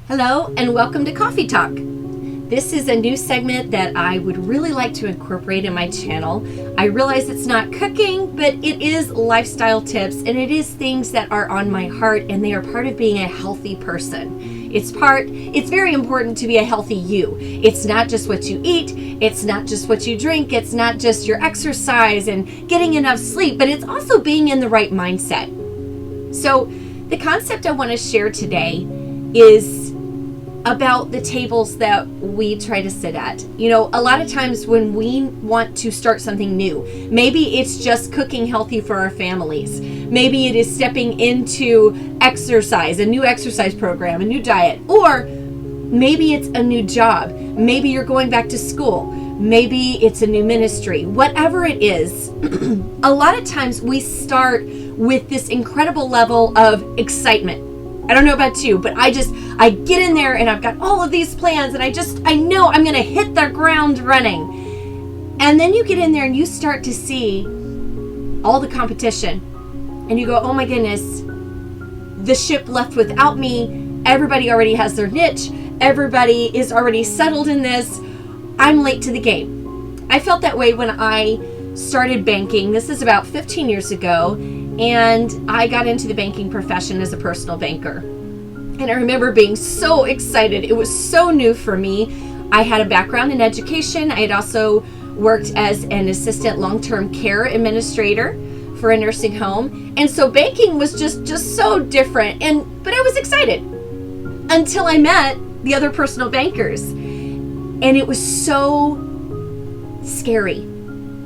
Hello and welcome to Coffee Talk. This is a new segment that I would really like to incorporate in my channel. I realize it's not cooking, but it is lifestyle tips and it is things that are on my heart and they are part of being a healthy person. It's very important to be a healthy you. It's not just what you eat, it's not just what you drink, it's not just your exercise and getting enough sleep, but it's also being in the right mindset. So the concept I want to share today is about the tables that we try to sit at. You know, a lot of times when we want to start something new, maybe it's just cooking healthy for our families. Maybe it is stepping into exercise, a new exercise program, a new diet, or maybe it's a new job. Maybe you're going back to school. Maybe it's a new ministry. Whatever it is, a lot of times we start with this incredible level of excitement. I don't know about you, but I get in there and I've got all of these plans and I know I'm going to hit the ground running. And then you get in there and you start to see all the competition and you go, oh my goodness, the ship left without me. Everybody already has their niche. Everybody is already settled in this. I'm late to the game. I felt that way when I started banking. This is about 15 years ago. And I got into the banking profession as a personal banker. And I remember being so excited. It was so new for me. I had a background in education. I had also worked as an assistant long-term care administrator for a nursing home. And so banking was just so different. But I was excited until I met the other personal bankers. And it was so scary.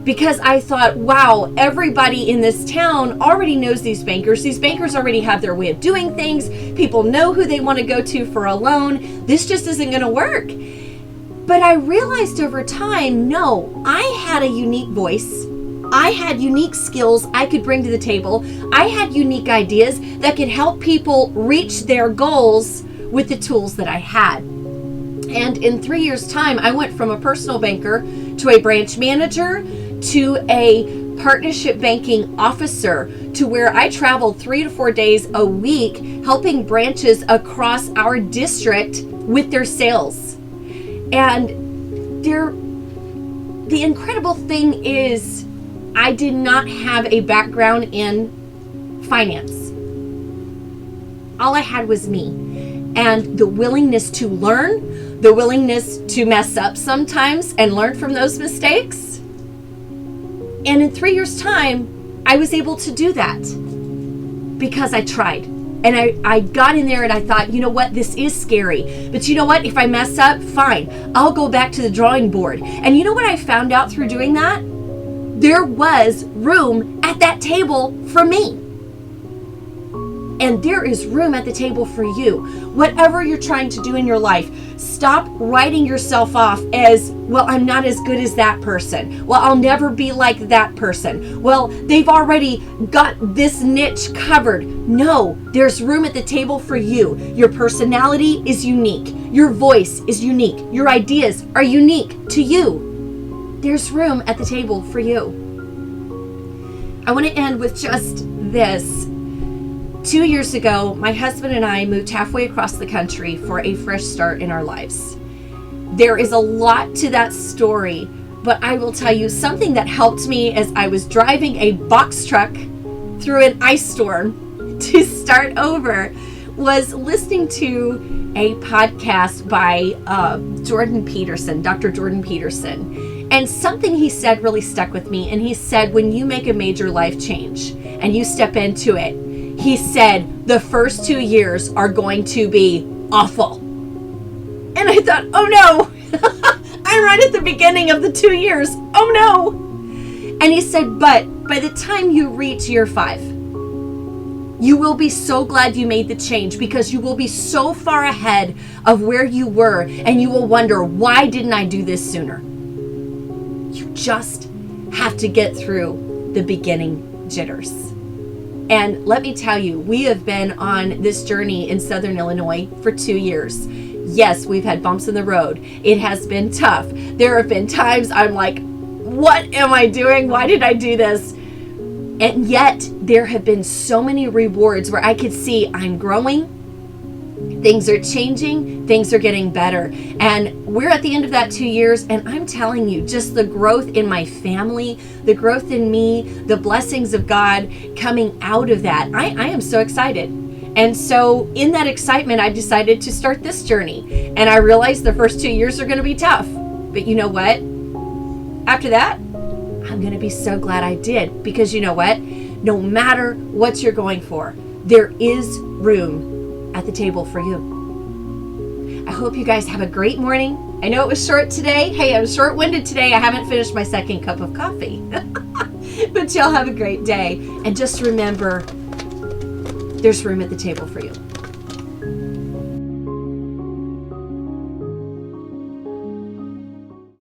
Because I thought, wow, everybody in this town already knows these bankers. These bankers already have their way of doing things. People know who they want to go to for a loan. This just isn't going to work. But I realized over time, no, I had a unique voice. I had unique skills I could bring to the table. I had unique ideas that could help people reach their goals with the tools that I had. And in 3 years' time, I went from a personal banker to a branch manager to a partnership banking officer, to where I traveled 3 to 4 days a week helping branches across our district with their sales. And the incredible thing is I did not have a background in finance. All I had was me and the willingness to learn, the willingness to mess up sometimes and learn from those mistakes. And in 3 years' time, I was able to do that because I tried. And I got in there and I thought, you know what, this is scary. But you know what, if I mess up, fine. I'll go back to the drawing board. And you know what I found out through doing that? There was room at that table for me. And there is room at the table for you. Whatever you're trying to do in your life, stop writing yourself off as, well, I'm not as good as that person. Well, I'll never be like that person. Well, they've already got this niche covered. No, there's room at the table for you. Your personality is unique. Your voice is unique. Your ideas are unique to you. There's room at the table for you. I want to end with just this. 2 years ago, my husband and I moved halfway across the country for a fresh start in our lives. There is a lot to that story, but I will tell you something that helped me as I was driving a box truck through an ice storm to start over was listening to a podcast by Jordan Peterson, Dr. Jordan Peterson. And something he said really stuck with me. And he said, when you make a major life change and you step into it, he said, the first 2 years are going to be awful. And I thought, oh no, I'm right at the beginning of the 2 years. Oh no. And he said, but by the time you reach year 5, you will be so glad you made the change because you will be so far ahead of where you were and you will wonder, why didn't I do this sooner? You just have to get through the beginning jitters. And let me tell you, we have been on this journey in Southern Illinois for 2 years. Yes, we've had bumps in the road. It has been tough. There have been times I'm like, what am I doing? Why did I do this? And yet there have been so many rewards where I could see I'm growing, Things are changing, things are getting better. And we're at the end of that 2 years, and I'm telling you, just the growth in my family, the growth in me, the blessings of God coming out of that. I am so excited. And so in that excitement, I decided to start this journey. And I realized the first 2 years are going to be tough. But you know what? After that, I'm going to be so glad I did. Because you know what? No matter what you're going for, there is room at the table for you. I hope you guys have a great morning. I know it was short today. Hey, I was short-winded today. I haven't finished my second cup of coffee. But y'all have a great day. And just remember, there's room at the table for you.